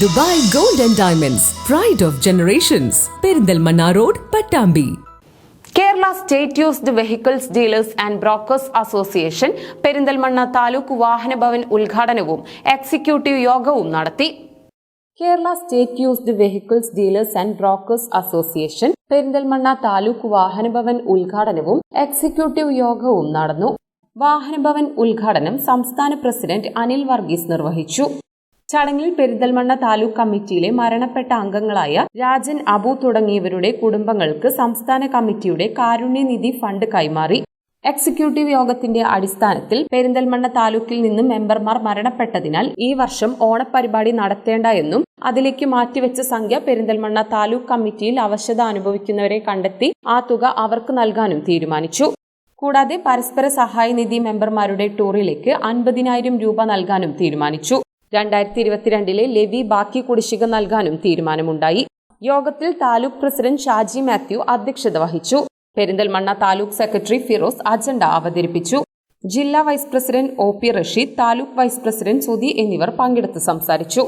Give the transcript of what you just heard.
Dubai Gold and Diamonds, Pride of Generations, Perindalmanna Road, Pattambi. Kerala State Used Vehicles Dealers and Brokers Association Perinthalmanna taluk വാഹന ഭവൻ ഉദ്ഘാടനവും executive യോഗവും നടത്തി. Kerala state used vehicles dealers and brokers association Perinthalmanna taluk വാഹന ഭവൻ ഉദ്ഘാടനവും executive യോഗവും നടന്നു. വാഹന ഭവൻ ഉദ്ഘാടനം സംസ്ഥാന പ്രസിഡന്റ് അനിൽ വർഗീസ് നിർവഹിച്ചു. ചടങ്ങിൽ പെരിന്തൽമണ്ണ താലൂക്ക് കമ്മിറ്റിയിലെ മരണപ്പെട്ട അംഗങ്ങളായ രാജൻ, അബു തുടങ്ങിയവരുടെ കുടുംബങ്ങൾക്ക് സംസ്ഥാന കമ്മിറ്റിയുടെ കാരുണ്യനിധി ഫണ്ട് കൈമാറി. എക്സിക്യൂട്ടീവ് യോഗത്തിന്റെ അടിസ്ഥാനത്തിൽ പെരിന്തൽമണ്ണ താലൂക്കിൽ നിന്ന് മെമ്പർമാർ മരണപ്പെട്ടതിനാൽ ഈ വർഷം ഓണപരിപാടി നടത്തേണ്ട എന്നും അതിലേക്ക് മാറ്റിവെച്ച സംഖ്യ പെരിന്തൽമണ്ണ താലൂക്ക് കമ്മിറ്റിയിൽ അവശത അനുഭവിക്കുന്നവരെ കണ്ടെത്തി ആ തുക അവർക്ക് നൽകാനും തീരുമാനിച്ചു. കൂടാതെ പരസ്പര സഹായ നിധി മെമ്പർമാരുടെ ടൂറിലേക്ക് 50,000 രൂപ നൽകാനും തീരുമാനിച്ചു. 2022 ലെവി ബാക്കി കുടിശ്ശിക നൽകാനും തീരുമാനമുണ്ടായി. യോഗത്തിൽ താലൂക്ക് പ്രസിഡന്റ് ഷാജി മാത്യു അധ്യക്ഷത വഹിച്ചു. പെരിന്തൽമണ്ണ താലൂക്ക് സെക്രട്ടറി ഫിറോസ് അജണ്ട അവതരിപ്പിച്ചു. ജില്ലാ vice president OP Rasheed, taluk vice president Sudhi എന്നിവർ പങ്കെടുത്ത് സംസാരിച്ചു.